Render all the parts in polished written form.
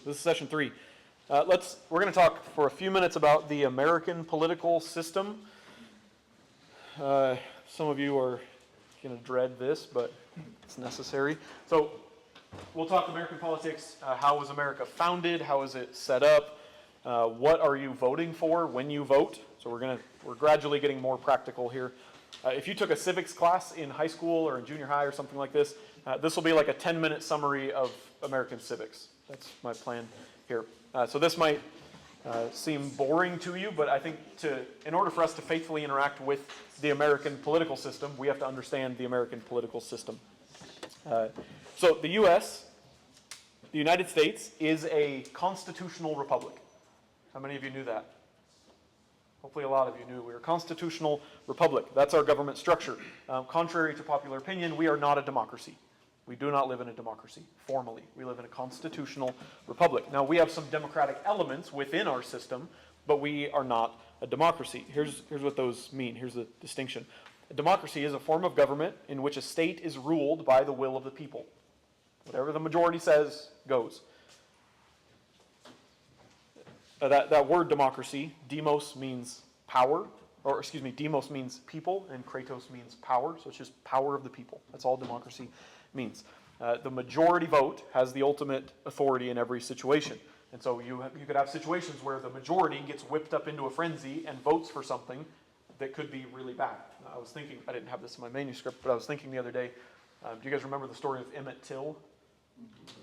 This is session 3. We're going to talk for a few minutes about the American political system. Some of you are going to dread this, but it's necessary. So we'll talk American politics. How was America founded? How is it set up? What are you voting for when you vote? So we're gradually getting more practical here. If you took a civics class in high school or in junior high or something like this, this will be like a 10-minute summary of American civics. That's my plan here. So this might seem boring to you, but I think in order for us to faithfully interact with the American political system, we have to understand the American political system. So the United States, is a constitutional republic. How many of you knew that? Hopefully a lot of you knew. We're a constitutional republic. That's our government structure. Contrary to popular opinion, we are not a democracy. We do not live in a democracy, formally. We live in a constitutional republic. Now, we have some democratic elements within our system, but we are not a democracy. Here's what those mean. Here's the distinction. A democracy is a form of government in which a state is ruled by the will of the people. Whatever the majority says goes. That word democracy, demos means power, demos means people, and kratos means power, so it's just power of the people. That's all democracy means. The majority vote has the ultimate authority in every situation. And so you could have situations where the majority gets whipped up into a frenzy and votes for something that could be really bad. I was thinking, I didn't have this in my manuscript, but I was thinking the other day, do you guys remember the story of Emmett Till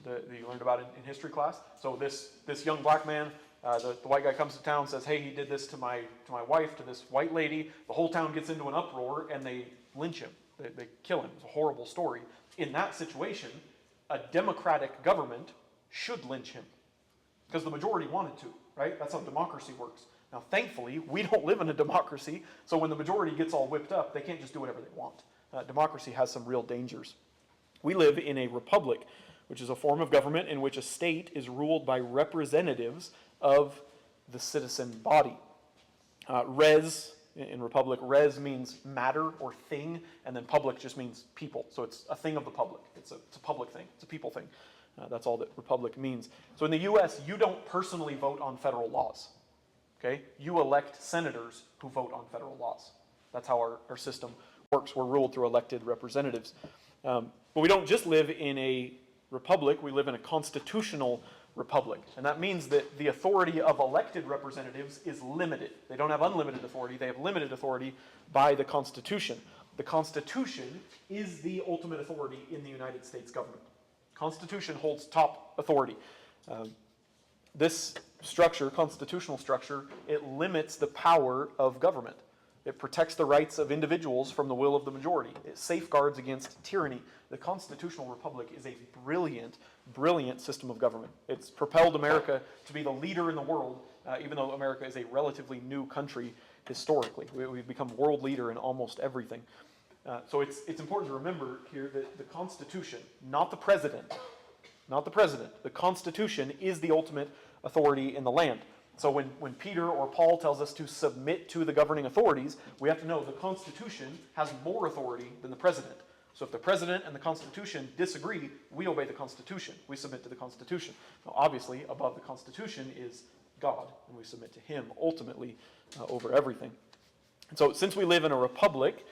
that you learned about in history class? So this young black man, the white guy comes to town and says, hey, he did this to my wife, to this white lady. The whole town gets into an uproar and they lynch him. They kill him. It's a horrible story. In that situation, a democratic government should lynch him because the majority wanted to, right? That's how democracy works. Now, thankfully, we don't live in a democracy, so when the majority gets all whipped up, they can't just do whatever they want. Democracy has some real dangers. We live in a republic, which is a form of government in which a state is ruled by representatives of the citizen body. In republic, res means matter or thing, and then public just means people. So it's a thing of the public. It's a public thing. It's a people thing. That's all that republic means. So in the U.S., you don't personally vote on federal laws. Okay? You elect senators who vote on federal laws. That's how our system works. We're ruled through elected representatives. But we don't just live in a republic. We live in a constitutional republic. And that means that the authority of elected representatives is limited. They don't have unlimited authority. They have limited authority by the Constitution. The Constitution is the ultimate authority in the United States government. Constitution holds top authority. This structure, constitutional structure, it limits the power of government. It protects the rights of individuals from the will of the majority. It safeguards against tyranny. The constitutional republic is a brilliant, brilliant system of government. It's propelled America to be the leader in the world, even though America is a relatively new country historically. We've become world leader in almost everything. So it's important to remember here that the Constitution, not the president, the Constitution is the ultimate authority in the land. So when Peter or Paul tells us to submit to the governing authorities, we have to know the Constitution has more authority than the president. So if the president and the Constitution disagree, we obey the Constitution. We submit to the Constitution. Now, obviously, above the Constitution is God, and we submit to Him ultimately over everything. And so since we live in a republic,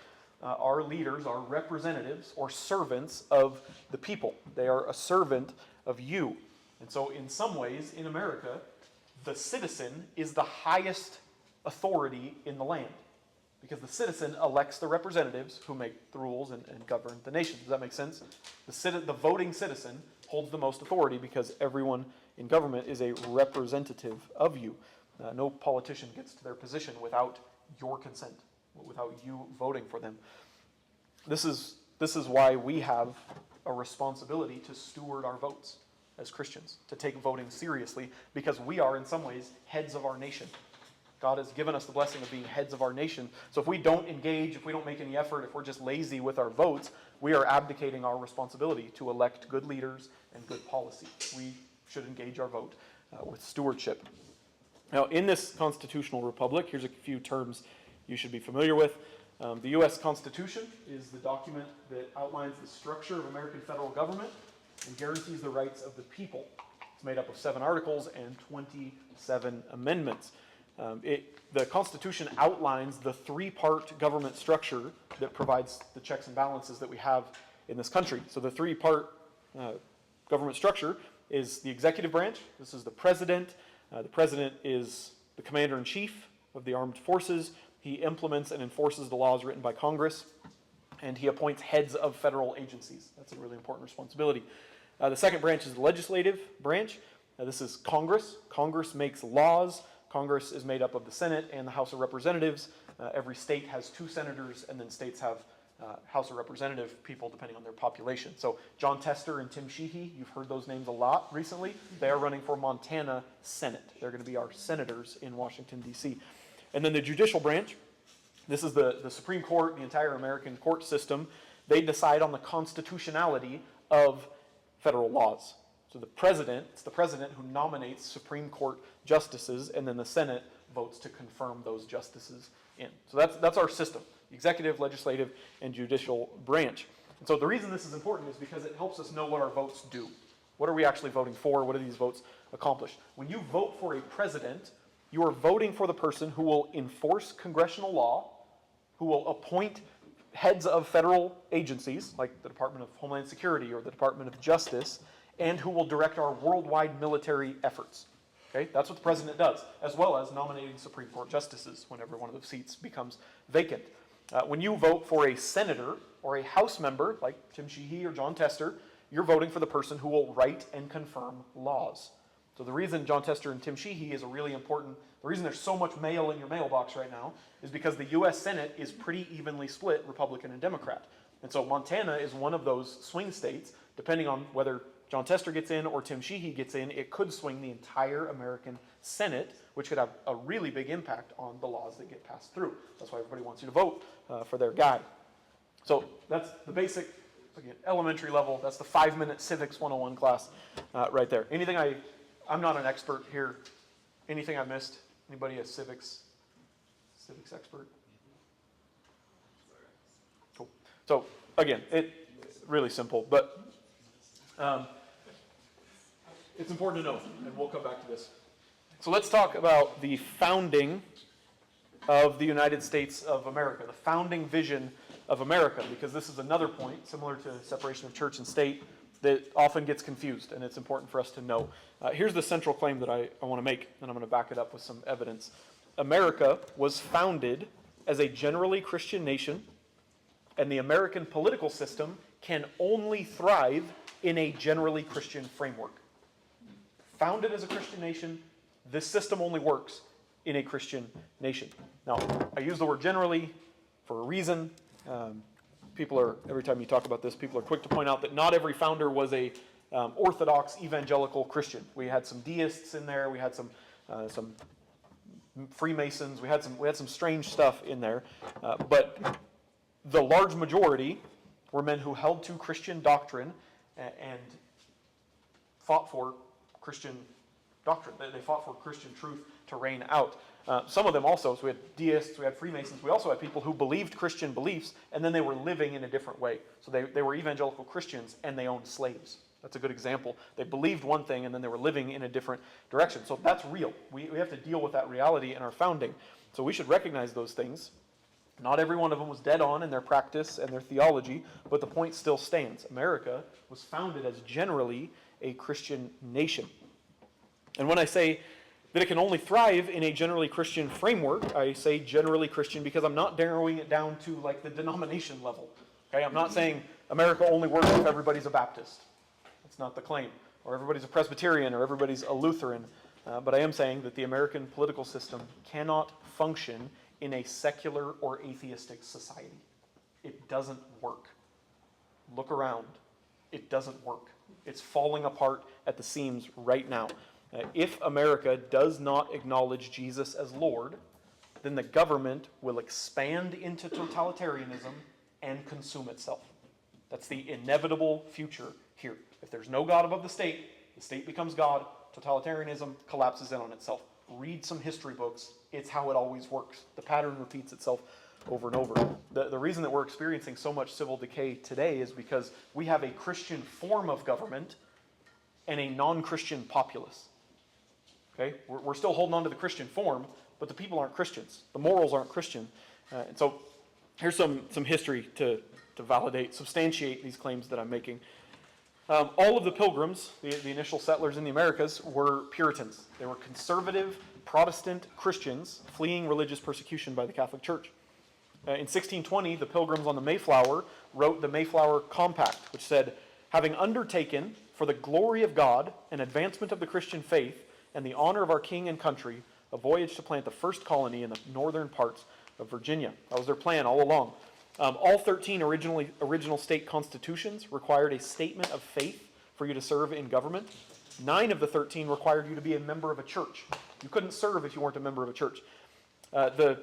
our leaders are representatives or servants of the people. They are a servant of you. And so in some ways, in America, the citizen is the highest authority in the land because the citizen elects the representatives who make the rules and govern the nation. Does that make sense? The voting citizen holds the most authority because everyone in government is a representative of you. No politician gets to their position without your consent, without you voting for them. This is why we have a responsibility to steward our votes as Christians, to take voting seriously, because we are in some ways heads of our nation. God has given us the blessing of being heads of our nation. So if we don't engage, if we don't make any effort, if we're just lazy with our votes, we are abdicating our responsibility to elect good leaders and good policy. We should engage our vote with stewardship. Now, in this constitutional republic, here's a few terms you should be familiar with. The U.S. Constitution is the document that outlines the structure of American federal government and guarantees the rights of the people. It's made up of 7 articles and 27 amendments. The Constitution outlines the 3-part government structure that provides the checks and balances that we have in this country. So the 3-part government structure is the executive branch. This is the president. The president is the commander-in-chief of the armed forces. He implements and enforces the laws written by Congress, and he appoints heads of federal agencies. That's a really important responsibility. The second branch is the legislative branch. This is Congress. Congress makes laws. Congress is made up of the Senate and the House of Representatives. Every state has 2 senators, and then states have House of Representative people depending on their population. So John Tester and Tim Sheehy, you've heard those names a lot recently. They are running for Montana Senate. They're going to be our senators in Washington, D.C. And then the judicial branch, this is the Supreme Court, the entire American court system. They decide on the constitutionality of federal laws. So it's the president who nominates Supreme Court justices, and then the Senate votes to confirm those justices in. So that's our system, executive, legislative, and judicial branch. And so the reason this is important is because it helps us know what our votes do. What are we actually voting for? What do these votes accomplish? When you vote for a president, you are voting for the person who will enforce congressional law, who will appoint heads of federal agencies, like the Department of Homeland Security or the Department of Justice, and who will direct our worldwide military efforts. Okay? That's what the president does, as well as nominating Supreme Court justices whenever one of those seats becomes vacant. When you vote for a senator or a House member, like Tim Sheehy or John Tester, you're voting for the person who will write and confirm laws. So the reason John Tester and Tim Sheehy is a really important, the reason there's so much mail in your mailbox right now is because the U.S. Senate is pretty evenly split Republican and Democrat. And so Montana is one of those swing states, depending on whether John Tester gets in or Tim Sheehy gets in, it could swing the entire American Senate, which could have a really big impact on the laws that get passed through. That's why everybody wants you to vote for their guy. So that's the basic, again, elementary level. That's the 5-minute Civics 101 class right there. I'm not an expert here. Anything I missed? Anybody a civics expert? Cool. So again, it's really simple, but it's important to know, and we'll come back to this. So let's talk about the founding of the United States of America, the founding vision of America, because this is another point, similar to separation of church and state, that often gets confused, and it's important for us to know. Here's the central claim that I want to make, and I'm going to back it up with some evidence. America was founded as a generally Christian nation, and the American political system can only thrive in a generally Christian framework. Founded as a Christian nation, this system only works in a Christian nation. Now, I use the word generally for a reason. Every time you talk about this, people are quick to point out that not every founder was a Orthodox evangelical Christian. We had some deists in there. We had some Freemasons. We had some strange stuff in there. But the large majority were men who held to Christian doctrine and fought for Christian doctrine. They fought for Christian truth to reign out. Some of them also, so we had deists, we had Freemasons, we also had people who believed Christian beliefs, and then they were living in a different way. So they were evangelical Christians, and they owned slaves. That's a good example. They believed one thing, and then they were living in a different direction. So that's real. We have to deal with that reality in our founding. So we should recognize those things. Not every one of them was dead on in their practice and their theology, but the point still stands. America was founded as generally a Christian nation. And when I say that it can only thrive in a generally Christian framework, I say generally Christian because I'm not narrowing it down to like the denomination level. Okay, I'm not saying America only works if everybody's a Baptist. That's not the claim. Or everybody's a Presbyterian or everybody's a Lutheran. But I am saying that the American political system cannot function in a secular or atheistic society. It doesn't work. Look around. It doesn't work. It's falling apart at the seams right now. If America does not acknowledge Jesus as Lord, then the government will expand into totalitarianism and consume itself. That's the inevitable future here. If there's no God above the state becomes God, totalitarianism collapses in on itself. Read some history books. It's how it always works. The pattern repeats itself over and over. The reason that we're experiencing so much civil decay today is because we have a Christian form of government and a non-Christian populace. Okay, we're still holding on to the Christian form, but the people aren't Christians. The morals aren't Christian. And so here's some history to substantiate these claims that I'm making. All of the pilgrims, the initial settlers in the Americas, were Puritans. They were conservative Protestant Christians fleeing religious persecution by the Catholic Church. In 1620, the pilgrims on the Mayflower wrote the Mayflower Compact, which said, "Having undertaken for the glory of God and advancement of the Christian faith and the honor of our king and country, a voyage to plant the first colony in the northern parts of Virginia." That was their plan all along. All 13 original state constitutions required a statement of faith for you to serve in government. 9 of the 13 required you to be a member of a church. You couldn't serve if you weren't a member of a church. The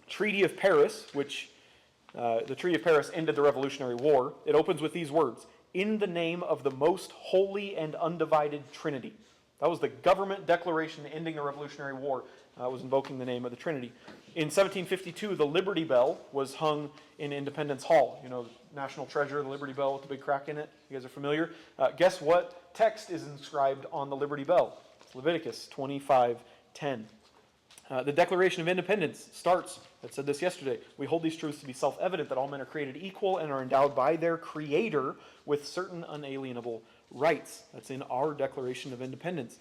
Treaty of Paris, the Treaty of Paris ended the Revolutionary War. It opens with these words, "In the name of the most holy and undivided Trinity." That was the government declaration ending the Revolutionary War. Was invoking the name of the Trinity. In 1752, the Liberty Bell was hung in Independence Hall. You know, national treasure, the Liberty Bell with the big crack in it. You guys are familiar? Guess what text is inscribed on the Liberty Bell? It's Leviticus 25:10. The Declaration of Independence starts, I said this yesterday, "We hold these truths to be self-evident that all men are created equal and are endowed by their Creator with certain unalienable rights." That's in our Declaration of Independence.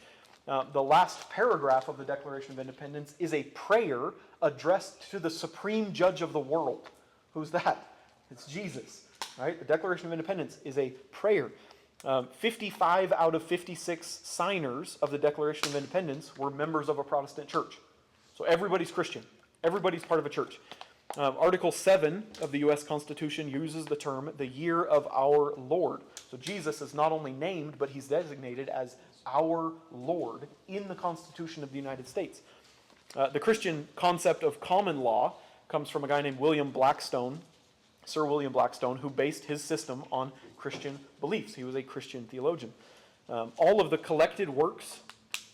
The last paragraph of the Declaration of Independence is a prayer addressed to the supreme judge of the world. Who's that? It's Jesus, right? The Declaration of Independence is a prayer. 55 out of 56 signers of the Declaration of Independence were members of a Protestant church. So everybody's Christian. Everybody's part of a church. Article 7 of the U.S. Constitution uses the term "the year of our Lord." So Jesus is not only named, but he's designated as our Lord in the Constitution of the United States. The Christian concept of common law comes from a guy named William Blackstone, Sir William Blackstone, who based his system on Christian beliefs. He was a Christian theologian. In all of the collected works,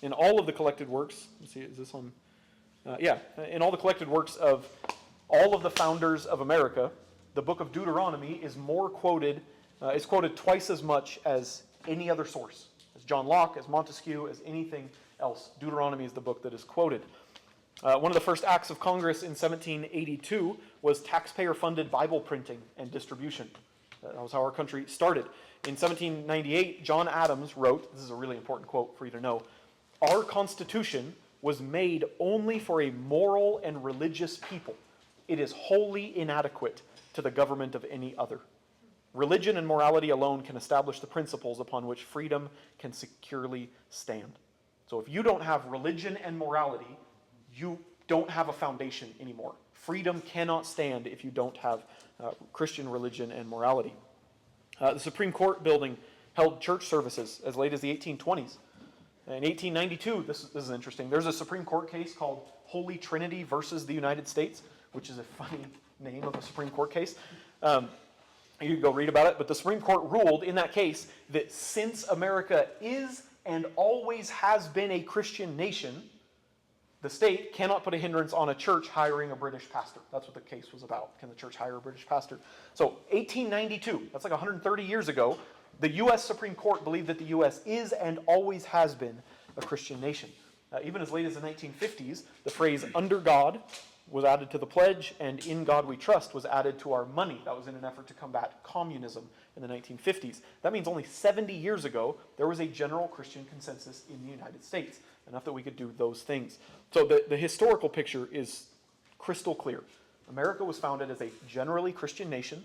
let's see, is this on? In all the collected works of all of the founders of America, the book of Deuteronomy is quoted twice as much as any other source. As John Locke, as Montesquieu, as anything else. Deuteronomy is the book that is quoted. One of the first acts of Congress in 1782 was taxpayer-funded Bible printing and distribution. That was how our country started. In 1798, John Adams wrote, this is a really important quote for you to know, "Our Constitution was made only for a moral and religious people. It is wholly inadequate to the government of any other. Religion and morality alone can establish the principles upon which freedom can securely stand." So if you don't have religion and morality, you don't have a foundation anymore. Freedom cannot stand if you don't have Christian religion and morality. The Supreme Court building held church services as late as the 1820s. In 1892, this is interesting, there's a Supreme Court case called Holy Trinity versus the United States, which is a funny name of a Supreme Court case. You can go read about it, but the Supreme Court ruled in that case that since America is and always has been a Christian nation, the state cannot put a hindrance on a church hiring a British pastor. That's what the case was about. Can the church hire a British pastor? So 1892, that's like 130 years ago, the U.S. Supreme Court believed that the U.S. is and always has been a Christian nation. Even as late as the 1950s, the phrase "under God" was added to the pledge, and "in God we trust" was added to our money. That was in an effort to combat communism in the 1950s. That means only 70 years ago, there was a general Christian consensus in the United States, enough that we could do those things. So the historical picture is crystal clear. America was founded as a generally Christian nation,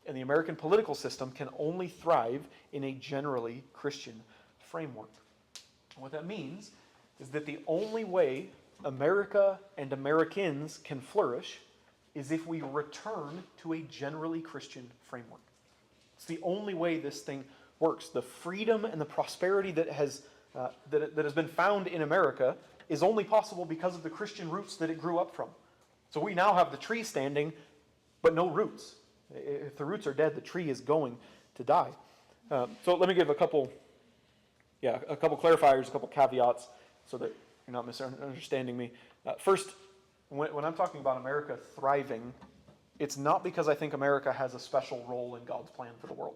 and the American political system can only thrive in a generally Christian framework. And what that means is that the only way America and Americans can flourish is if we return to a generally Christian framework. It's the only way this thing works. The freedom and the prosperity that has been found in America is only possible because of the Christian roots that it grew up from. So we now have the tree standing, but no roots. If the roots are dead, the tree is going to die. So let me give a couple clarifiers, a couple caveats, so that you're not misunderstanding me. First, when I'm talking about America thriving, it's not because I think America has a special role in God's plan for the world.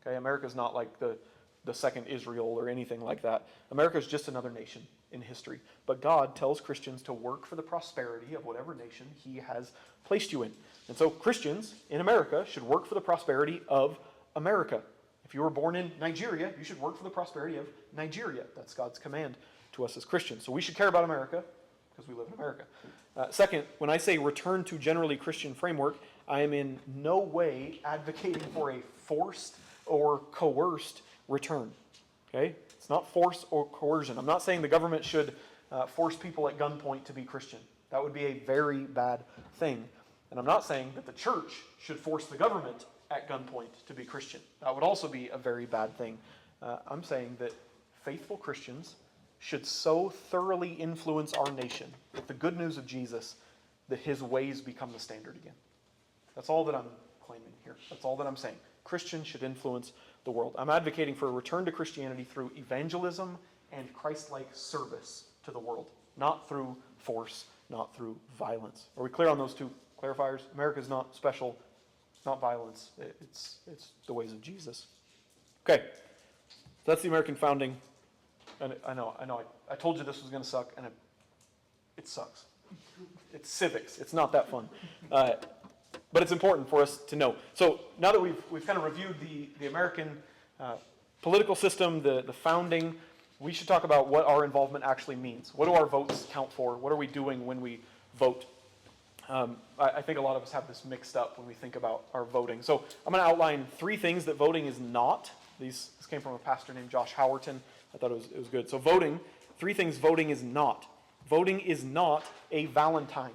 Okay, America's not like the the second Israel or anything like that. America is just another nation in history. But God tells Christians to work for the prosperity of whatever nation he has placed you in. And so Christians in America should work for the prosperity of America. If you were born in Nigeria, you should work for the prosperity of Nigeria. That's God's command to us as Christians. So we should care about America because we live in America. Second, when I say return to generally Christian framework, I am in no way advocating for a forced or coerced return. Okay? It's not force or coercion. I'm not saying the government should force people at gunpoint to be Christian. That would be a very bad thing. And I'm not saying that the church should force the government at gunpoint to be Christian. That would also be a very bad thing. I'm saying that faithful Christians should so thoroughly influence our nation with the good news of Jesus that his ways become the standard again. That's all that I'm claiming here. That's all that I'm saying. Christians should influence the world. I'm advocating for a return to Christianity through evangelism and Christ-like service to the world, not through force, not through violence. Are we clear on those two clarifiers? America is not special, not violence. It's the ways of Jesus. Okay, so that's the American founding. And I know. I told you this was going to suck, and it sucks. It's civics. It's not that fun. But it's important for us to know. So now that we've kind of reviewed the American political system, the founding, we should talk about what our involvement actually means. What do our votes count for? What are we doing when we vote? I think a lot of us have this mixed up when we think about our voting. So I'm going to outline 3 things that voting is not. This came from a pastor named Josh Howerton. I thought it was good. So voting, 3 things voting is not. Voting is not a Valentine.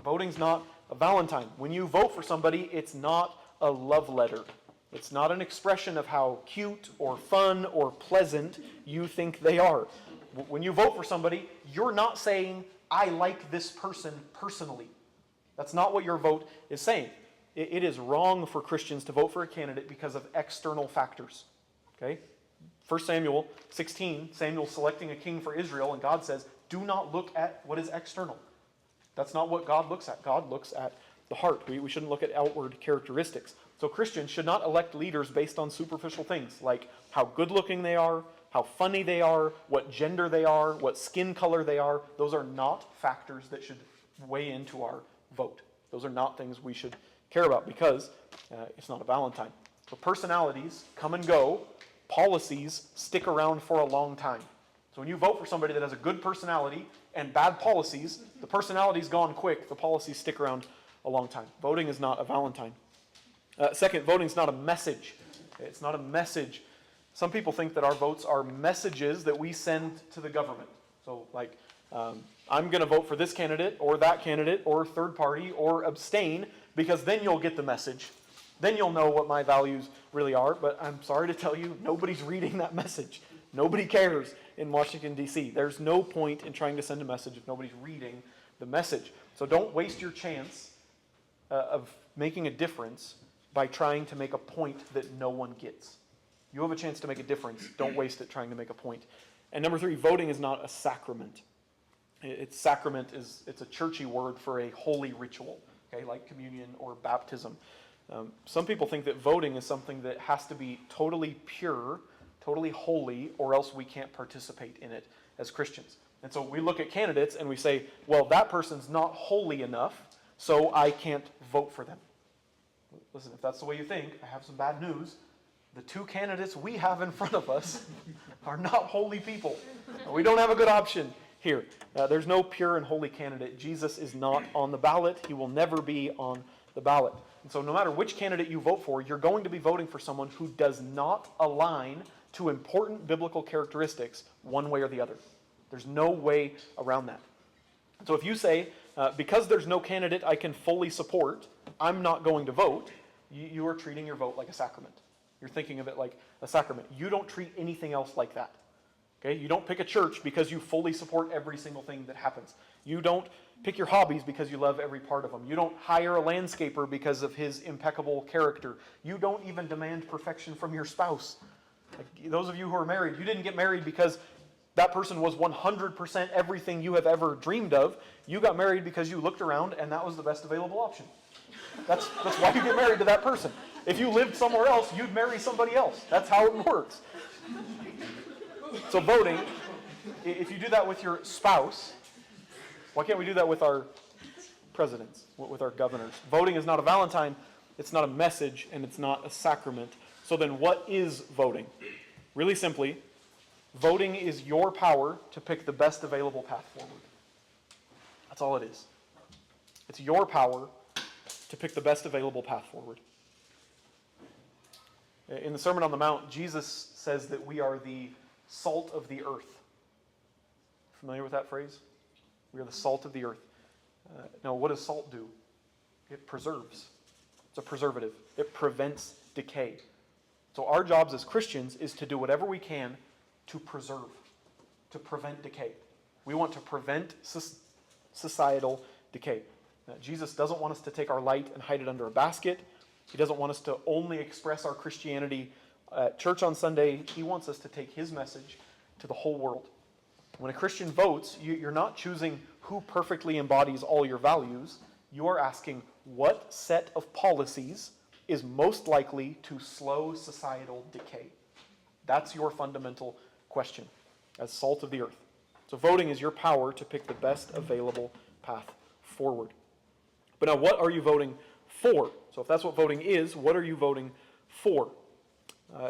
Voting's not a Valentine. When you vote for somebody, it's not a love letter. It's not an expression of how cute or fun or pleasant you think they are. When you vote for somebody, you're not saying, I like this person personally. That's not what your vote is saying. It is wrong for Christians to vote for a candidate because of external factors. Okay? 1 Samuel 16, Samuel's selecting a king for Israel, and God says, do not look at what is external. That's not what God looks at. God looks at the heart. We shouldn't look at outward characteristics. So Christians should not elect leaders based on superficial things, like how good-looking they are, how funny they are, what gender they are, what skin color they are. Those are not factors that should weigh into our vote. Those are not things we should care about because it's not a Valentine. So personalities come and go. Policies stick around for a long time. So when you vote for somebody that has a good personality and bad policies, the personality's gone quick, the policies stick around a long time. Voting is not a Valentine. Second, voting is not a message. It's not a message. Some people think that our votes are messages that we send to the government. So like, I'm going to vote for this candidate or that candidate or third party or abstain because then you'll get the message. Then you'll know what my values really are. But I'm sorry to tell you, nobody's reading that message. Nobody cares in Washington, D.C. There's no point in trying to send a message if nobody's reading the message. So don't waste your chance of making a difference by trying to make a point that no one gets. You have a chance to make a difference. Don't waste it trying to make a point. And number 3, voting is not a sacrament. Sacrament it's a churchy word for a holy ritual, okay, like communion or baptism. Some people think that voting is something that has to be totally pure, totally holy, or else we can't participate in it as Christians. And so we look at candidates and we say, well, that person's not holy enough, so I can't vote for them. Listen, if that's the way you think, I have some bad news. The 2 candidates we have in front of us are not holy people. We don't have a good option here. There's no pure and holy candidate. Jesus is not on the ballot. He will never be on the ballot. And so no matter which candidate you vote for, you're going to be voting for someone who does not align to important biblical characteristics one way or the other. There's no way around that. So if you say, because there's no candidate I can fully support, I'm not going to vote, you are treating your vote like a sacrament. You're thinking of it like a sacrament. You don't treat anything else like that. Okay? You don't pick a church because you fully support every single thing that happens. You don't pick your hobbies because you love every part of them. You don't hire a landscaper because of his impeccable character. You don't even demand perfection from your spouse. Like, those of you who are married, you didn't get married because that person was 100% everything you have ever dreamed of. You got married because you looked around and that was the best available option. That's why you get married to that person. If you lived somewhere else, you'd marry somebody else. That's how it works. So voting, if you do that with your spouse, why can't we do that with our presidents, with our governors? Voting is not a Valentine, it's not a message, and it's not a sacrament. So then what is voting? Really simply, voting is your power to pick the best available path forward. That's all it is. It's your power to pick the best available path forward. In the Sermon on the Mount, Jesus says that we are the salt of the earth. Familiar with that phrase? We are the salt of the earth. Now, what does salt do? It preserves. It's a preservative. It prevents decay. So our jobs as Christians is to do whatever we can to preserve, to prevent decay. We want to prevent societal decay. Jesus doesn't want us to take our light and hide it under a basket. He doesn't want us to only express our Christianity at church on Sunday. He wants us to take his message to the whole world. When a Christian votes, you're not choosing who perfectly embodies all your values. You are asking what set of policies is most likely to slow societal decay. That's your fundamental question as salt of the earth. So voting is your power to pick the best available path forward. But now, what are you voting for? So if that's what voting is, what are you voting for?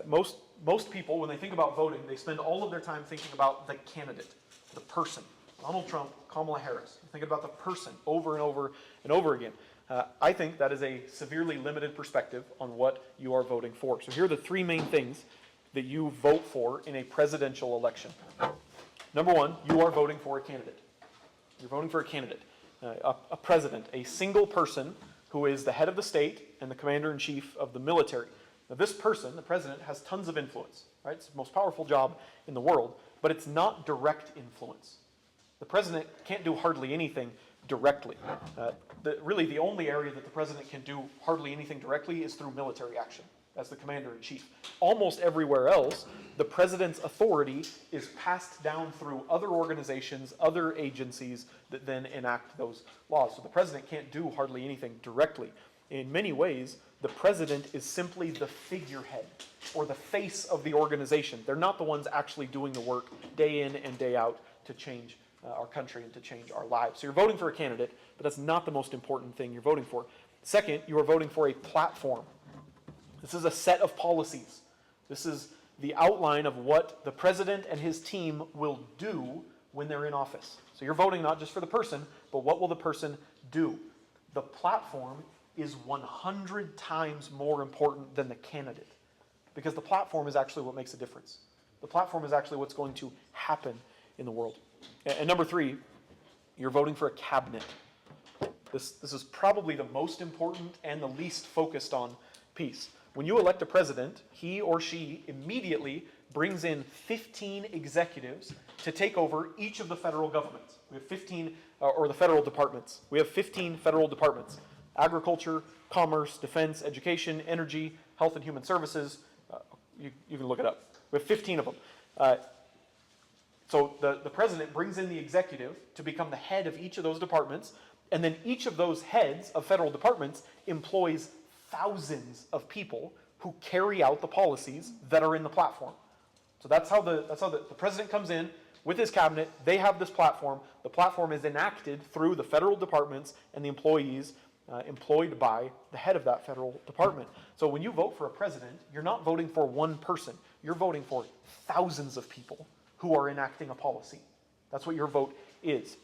Most people, when they think about voting, they spend all of their time thinking about the candidate, the person. Donald Trump, Kamala Harris. Think about the person over and over and over again. I think that is a severely limited perspective on what you are voting for. So here are the three main things that you vote for in a presidential election. Number one, you are voting for a candidate. You're voting for a candidate, a president, a single person who is the head of the state and the commander-in-chief of the military. Now this person, the president, has tons of influence, right? It's the most powerful job in the world, but it's not direct influence. The president can't do hardly anything directly. Really, the only area that the president can do hardly anything directly is through military action as the commander-in-chief. Almost everywhere else, the president's authority is passed down through other organizations, other agencies that then enact those laws. So the president can't do hardly anything directly. In many ways, the president is simply the figurehead or the face of the organization. They're not the ones actually doing the work day in and day out to change our country and to change our lives. So you're voting for a candidate, but that's not the most important thing you're voting for. Second, you are voting for a platform. This is a set of policies. This is the outline of what the president and his team will do when they're in office. So you're voting not just for the person, but what will the person do? The platform is 100 times more important than the candidate, because the platform is actually what makes a difference. The platform is actually what's going to happen in the world. And number three, you're voting for a cabinet. This is probably the most important and the least focused on piece. When you elect a president, he or she immediately brings in 15 executives to take over each of the federal governments. We have 15, or the federal departments. We have 15 federal departments: agriculture, commerce, defense, education, energy, health and human services. You can look it up. We have 15 of them. So the president brings in the executive to become the head of each of those departments, and then each of those heads of federal departments employs thousands of people who carry out the policies that are in the platform. So that's how the president comes in with his cabinet. They have this platform. The platform is enacted through the federal departments and the employees employed by the head of that federal department. So when you vote for a president, you're not voting for one person. You're voting for thousands of people who are enacting a policy. That's what your vote is.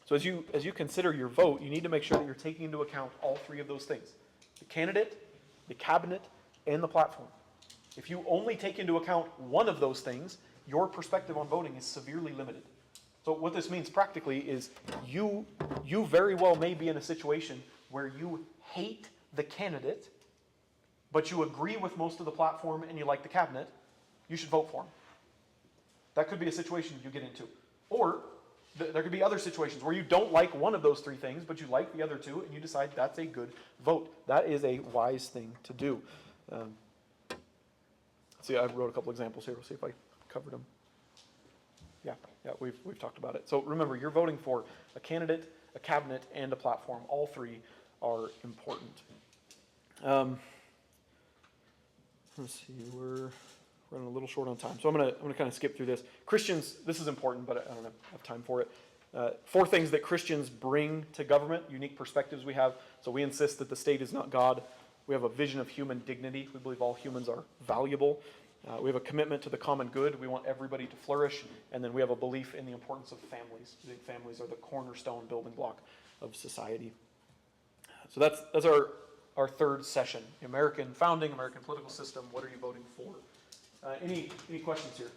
So as you consider your vote, you need to make sure that you're taking into account all three of those things: the candidate, the cabinet, and the platform. If you only take into account one of those things, your perspective on voting is severely limited. So what this means practically is you very well may be in a situation where you hate the candidate, but you agree with most of the platform and you like the cabinet. You should vote for him. That could be a situation you get into. Or there could be other situations where you don't like one of those three things, but you like the other two, and you decide that's a good vote. That is a wise thing to do. See, I wrote a couple examples here. We'll see if I covered them. Yeah, we've talked about it. So remember, you're voting for a candidate, a cabinet, and a platform. All three are important. Let's see, We're running a little short on time, so I'm gonna kind of skip through this. Christians, this is important, but I don't have time for it. 4 things that Christians bring to government, unique perspectives we have. So we insist that the state is not God. We have a vision of human dignity. We believe all humans are valuable. We have a commitment to the common good. We want everybody to flourish. And then we have a belief in the importance of families. We think families are the cornerstone building block of society. So that's our third session. The American founding, American political system. What are you voting for? Any questions here?